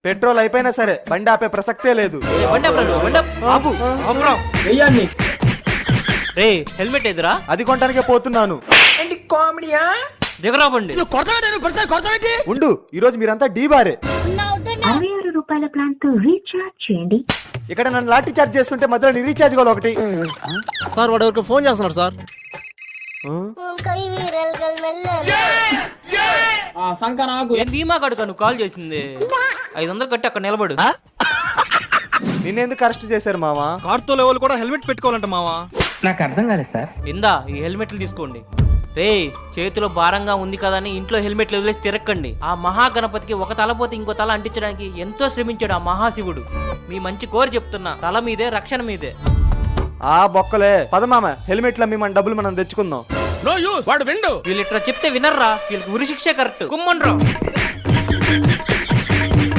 Petrol అయిపోయినా సరే బండి ఆపే ప్రసక్తే లేదు. రే హెల్మెట్ ఎదురా, అది కొనడానికే పోతున్నాను. దిగరాబండి. ఉండు, ఈ రోజు మీరంతా డీబారే. 66 రూపాయల ప్లాన్ తో రీఛార్జ్ చేయండి. ఇక్కడ నన్ను లాఠీ చార్జ్ చేస్తుంటే మధ్యలో నీ రీఛార్జ్ కావాలి ఒకటి. సార్ వాడు ఎవరికి ఫోన్ చేస్తున్నాడు సార్. ఏం ధీమా కడుక నువ్వు కాల్ చేసింది? 500 కట్టి అక్కడ నిలబడు. నిన్నెందుకు అరెస్ట్ చేశారు మావా? కార్తో లెవెల్ కూడా హెల్మెట్ పెట్టుకోవాలంట మావా. నాకు అర్థం కాలేదు సార్. ఇందా ఈ హెల్మెట్లు తీసుకోండి. రే చేతిలో భారంగా ఉంది కదా అని ఇంట్లో హెల్మెట్లు వదిలేసి తిరక్కండి. ఆ మహాగణపతికి ఒక తల పోతే ఇంకో తల అంటించడానికి ఎంతో శ్రమించాడు ఆ మహాశివుడు. మీ మంచి కోరి చెప్తున్నా, తల మీదే రక్షణ మీదే. ఆ బొక్కలే పదమామ, హెల్మెట్లు అమ్మి మన డబ్బులు మనం తెచ్చుకుందాం. వీళ్ళు ఇట్లా చెప్తే వినర్రా, వీళ్ళకి ఉరి శిక్షే కరెక్ట్. కుమ్మండ్రా.